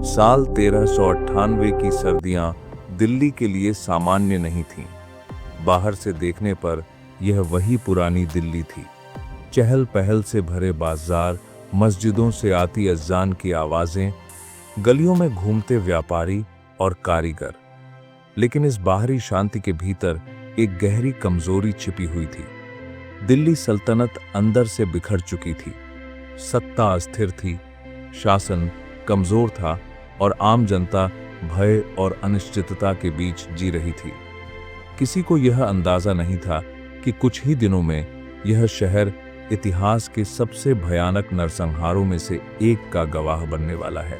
साल 1398 की सर्दियां दिल्ली के लिए सामान्य नहीं थीं। बाहर से देखने पर यह वही पुरानी दिल्ली थी। चहल पहल से भरे बाजार, मस्जिदों से आती अज़ान की आवाजें, गलियों में घूमते व्यापारी और कारीगर। लेकिन इस बाहरी शांति के भीतर एक गहरी कमजोरी छिपी हुई थी। दिल्ली सल्तनत अंदर से बिखर चुकी थी। सत्ता अस्थिर थी, शासन कमजोर था और आम जनता भय और अनिश्चितता के बीच जी रही थी। किसी को यह अंदाजा नहीं था कि कुछ ही दिनों में यह शहर इतिहास के सबसे भयानक नरसंहारों में से एक का गवाह बनने वाला है।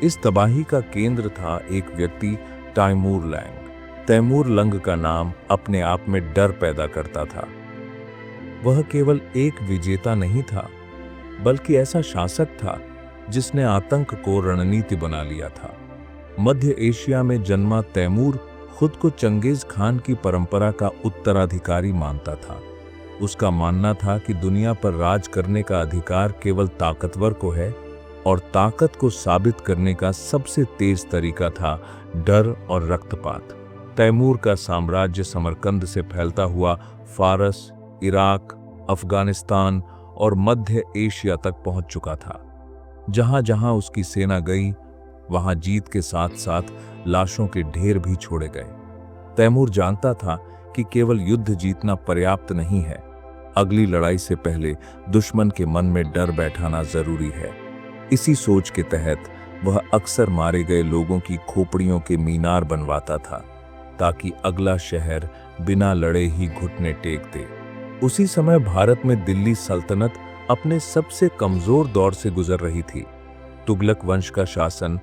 इस तबाही का केंद्र था एक व्यक्ति, तैमूर लंग। तैमूर लंग का नाम अपने आप में डर पैदा करता था। वह केवल एक विजेता नहीं था, बल्कि ऐसा शासक था जिसने आतंक को रणनीति बना लिया था। मध्य एशिया में जन्मा तैमूर खुद को चंगेज खान की परंपरा का उत्तराधिकारी मानता था। उसका मानना था कि दुनिया पर राज करने का अधिकार केवल ताकतवर को है और ताकत को साबित करने का सबसे तेज तरीका था डर और रक्तपात। तैमूर का साम्राज्य समरकंद से फैलता हुआ फारस, इराक, अफगानिस्तान और मध्य एशिया तक पहुंच चुका था। जहां जहां उसकी सेना गई, वहां जीत के साथ साथ लाशों के ढेर भी छोड़े गए। तैमूर जानता था कि केवल युद्ध जीतना पर्याप्त नहीं है, अगली लड़ाई से पहले दुश्मन के मन में डर बैठाना जरूरी है। इसी सोच के तहत वह अक्सर मारे गए लोगों की खोपड़ियों के मीनार बनवाता था, ताकि अगला शहर बिना लड़े ही घुटने टेक दे। उसी समय भारत में दिल्ली सल्तनत अपने सबसे कमजोर दौर से गुजर रही थी। तुगलक वंश का शासन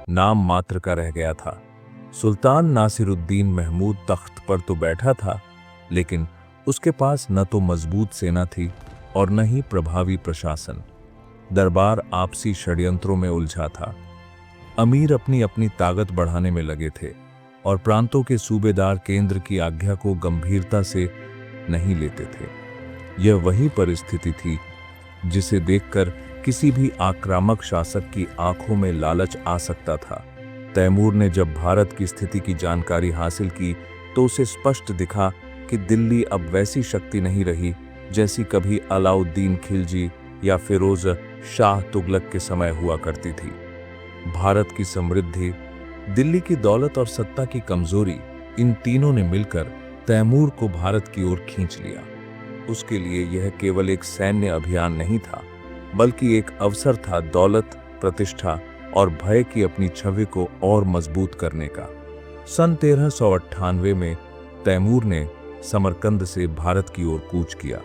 नाम मात्र का रह गया था। सुल्तान नासिरुद्दीन महमूद तख्त पर तो बैठा था, लेकिन उसके पास न तो मजबूत सेना थी और न ही प्रभावी प्रशासन। दरबार आपसी षड्यंत्रों में उलझा था। अमीर अपनी अपनी ताकत बढ़ाने में लगे थे और प्रांतों के सूबेदार केंद्र की आज्ञा को गंभीरता से नहीं लेते थे। यह वही परिस्थिति थी जिसे देखकर किसी भी आक्रामक शासक की आंखों में लालच आ सकता था। तैमूर ने जब भारत की स्थिति की जानकारी हासिल की तो उसे स्पष्ट दिखा कि दिल्ली अब वैसी शक्ति नहीं रही जैसी कभी अलाउद्दीन खिलजी या फिरोज शाह तुगलक के समय हुआ करती थी। भारत की समृद्धि, दिल्ली की दौलत और सत्ता की कमजोरी, इन तीनों ने मिलकर तैमूर को भारत की ओर खींच लिया। उसके लिए यह केवल एक सैन्य अभियान नहीं था, बल्कि एक अवसर था दौलत, प्रतिष्ठा और भय की अपनी छवि को और मजबूत करने का। सन 1398 में तैमूर ने समरकंद से भारत की ओर कूच किया।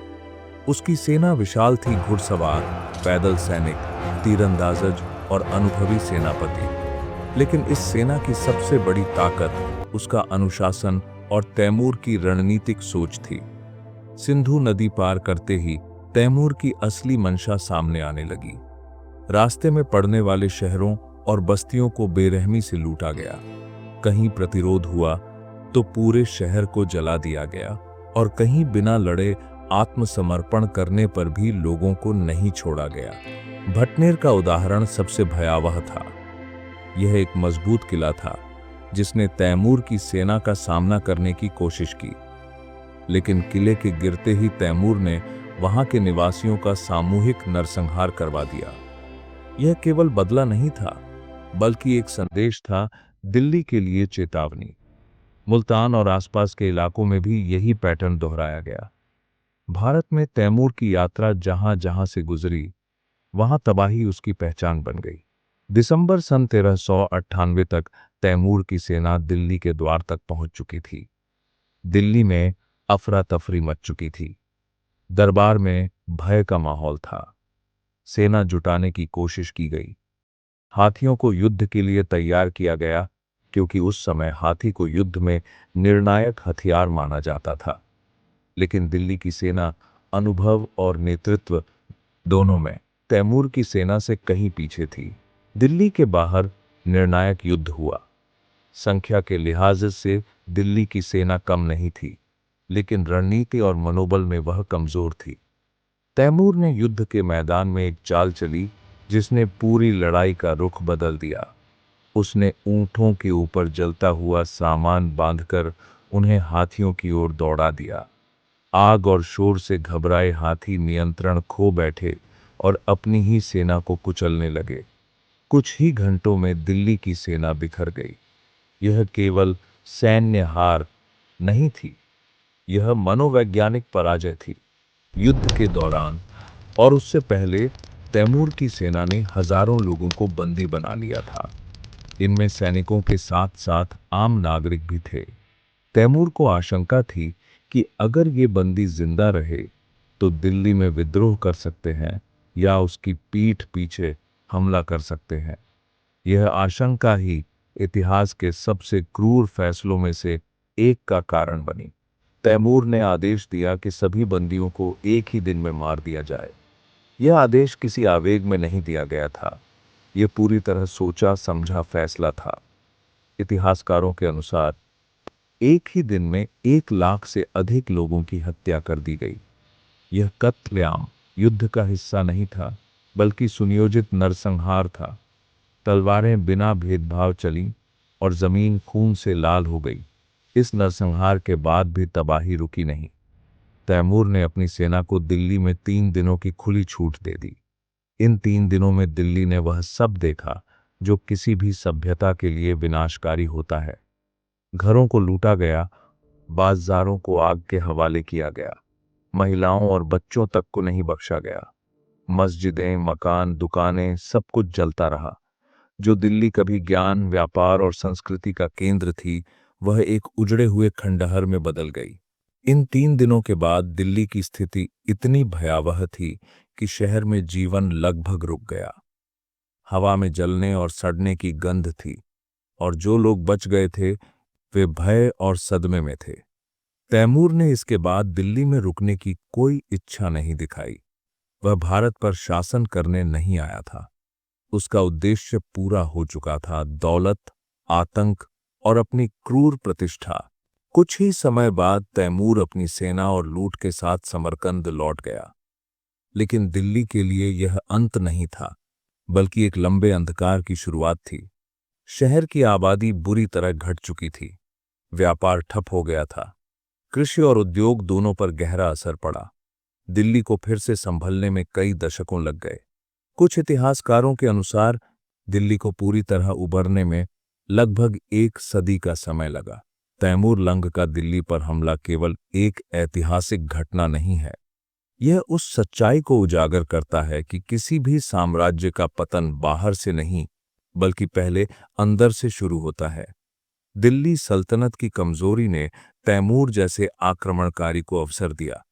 उसकी सेना विशाल थी, घुड़सवार, पैदल सैनिक, तीरंदाज और अनुभवी सेनापति। लेकिन इस सेना की सबसे बड़ी ताकत उसका अनुशासन और तैमूर की रणनीतिक सोच थी। सिंधु नदी पार करते ही तैमूर की असली मंशा सामने आने लगी। रास्ते में पड़ने वाले शहरों और बस्तियों को बेरहमी से लूटा गया। कहीं प्रतिरोध हुआ तो पूरे शहर को जला दिया गया और कहीं बिना लड़े आत्मसमर्पण करने पर भी लोगों को नहीं छोड़ा गया। भटनेर का उदाहरण सबसे भयावह था। यह एक मजबूत किला था जिसने तैमूर की सेना का सामना करने की कोशिश की, लेकिन किले के गिरते ही तैमूर ने वहां के निवासियों का सामूहिक नरसंहार करवा दिया। यह केवल बदला नहीं था, बल्कि एक संदेश था, दिल्ली के लिए चेतावनी। मुल्तान और आसपास के इलाकों में भी यही पैटर्न दोहराया गया। भारत में तैमूर की यात्रा जहां जहां से गुजरी, वहां तबाही उसकी पहचान बन गई। दिसंबर सन 1398 तक तैमूर की सेना दिल्ली के द्वार तक पहुंच चुकी थी। दिल्ली में अफरा तफरी मच चुकी थी। दरबार में भय का माहौल था। सेना जुटाने की कोशिश की गई। हाथियों को युद्ध के लिए तैयार किया गया, क्योंकि उस समय हाथी को युद्ध में निर्णायक हथियार माना जाता था। लेकिन दिल्ली की सेना अनुभव और नेतृत्व दोनों में तैमूर की सेना से कहीं पीछे थी। दिल्ली के बाहर निर्णायक युद्ध हुआ। संख्या के लिहाज से दिल्ली की सेना कम नहीं थी, लेकिन रणनीति और मनोबल में वह कमजोर थी। तैमूर ने युद्ध के मैदान में एक चाल चली जिसने पूरी लड़ाई का रुख बदल दिया। उसने ऊंटों के ऊपर जलता हुआ सामान बांधकर उन्हें हाथियों की ओर दौड़ा दिया। आग और शोर से घबराए हाथी नियंत्रण खो बैठे और अपनी ही सेना को कुचलने लगे। कुछ ही घंटों में दिल्ली की सेना बिखर गई। यह केवल सैन्य हार नहीं थी, यह मनोवैज्ञानिक पराजय थी। युद्ध के दौरान और उससे पहले तैमूर की सेना ने हजारों लोगों को बंदी बना लिया था। इनमें सैनिकों के साथ साथ आम नागरिक भी थे। तैमूर को आशंका थी कि अगर ये बंदी जिंदा रहे तो दिल्ली में विद्रोह कर सकते हैं या उसकी पीठ पीछे हमला कर सकते हैं। यह आशंका ही इतिहास के सबसे क्रूर फैसलों में से एक का कारण बनी। तैमूर ने आदेश दिया कि सभी बंदियों को एक ही दिन में मार दिया जाए। यह आदेश किसी आवेग में नहीं दिया गया था, यह पूरी तरह सोचा समझा फैसला था। इतिहासकारों के अनुसार एक ही दिन में 1 लाख से अधिक लोगों की हत्या कर दी गई। यह कत्लेआम युद्ध का हिस्सा नहीं था, बल्कि सुनियोजित नरसंहार था। तलवारें बिना भेदभाव चलीं और जमीन खून से लाल हो गई। इस नरसंहार के बाद भी तबाही रुकी नहीं। तैमूर ने अपनी सेना को दिल्ली में 3 दिनों की खुली छूट दे दी। इन 3 दिनों में दिल्ली ने वह सब देखा जो किसी भी सभ्यता के लिए विनाशकारी होता है। घरों को लूटा गया, बाजारों को आग के हवाले किया गया, महिलाओं और बच्चों तक को नहीं बख्शा गया। मस्जिदें, मकान, दुकानें, सब कुछ जलता रहा। जो दिल्ली कभी ज्ञान, व्यापार और संस्कृति का केंद्र थी, वह एक उजड़े हुए खंडहर में बदल गई। इन 3 दिनों के बाद दिल्ली की स्थिति इतनी भयावह थी कि शहर में जीवन लगभग रुक गया। हवा में जलने और सड़ने की गंध थी, और जो लोग बच गए थे वे भय और सदमे में थे। तैमूर ने इसके बाद दिल्ली में रुकने की कोई इच्छा नहीं दिखाई। वह भारत पर शासन करने नहीं आया था। उसका उद्देश्य पूरा हो चुका था, दौलत, आतंक और अपनी क्रूर प्रतिष्ठा। कुछ ही समय बाद तैमूर अपनी सेना और लूट के साथ समरकंद लौट गया। लेकिन दिल्ली के लिए यह अंत नहीं था, बल्कि एक लंबे अंधकार की शुरुआत थी। शहर की आबादी बुरी तरह घट चुकी थी, व्यापार ठप हो गया था, कृषि और उद्योग दोनों पर गहरा असर पड़ा। दिल्ली को फिर से संभलने में कई दशकों लग गए। कुछ इतिहासकारों के अनुसार दिल्ली को पूरी तरह उबरने में लगभग 1 सदी का समय लगा। तैमूर लंग का दिल्ली पर हमला केवल एक ऐतिहासिक घटना नहीं है, यह उस सच्चाई को उजागर करता है कि किसी भी साम्राज्य का पतन बाहर से नहीं, बल्कि पहले अंदर से शुरू होता है। दिल्ली सल्तनत की कमजोरी ने तैमूर जैसे आक्रमणकारी को अवसर दिया।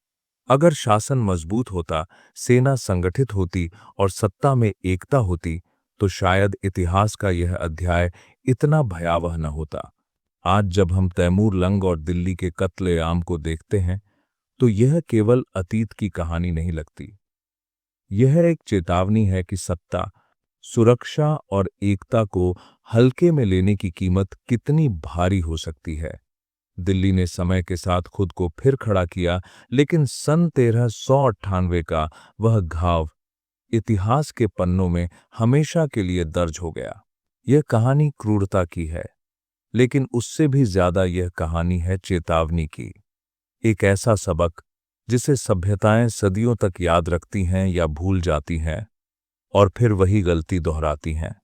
अगर शासन मजबूत होता, सेना संगठित होती और सत्ता में एकता होती, तो शायद इतिहास का यह अध्याय इतना भयावह न होता। आज जब हम तैमूर लंग और दिल्ली के कत्लेआम को देखते हैं, तो यह केवल अतीत की कहानी नहीं लगती। यह एक चेतावनी है कि सत्ता, सुरक्षा और एकता को हल्के में लेने की कीमत कितनी भारी हो सकती है। दिल्ली ने समय के साथ खुद को फिर खड़ा किया, लेकिन सन 1398 का वह घाव इतिहास के पन्नों में हमेशा के लिए दर्ज हो गया। यह कहानी क्रूरता की है, लेकिन उससे भी ज्यादा यह कहानी है चेतावनी की। एक ऐसा सबक जिसे सभ्यताएं सदियों तक याद रखती हैं या भूल जाती हैं, और फिर वही गलती दोहराती हैं।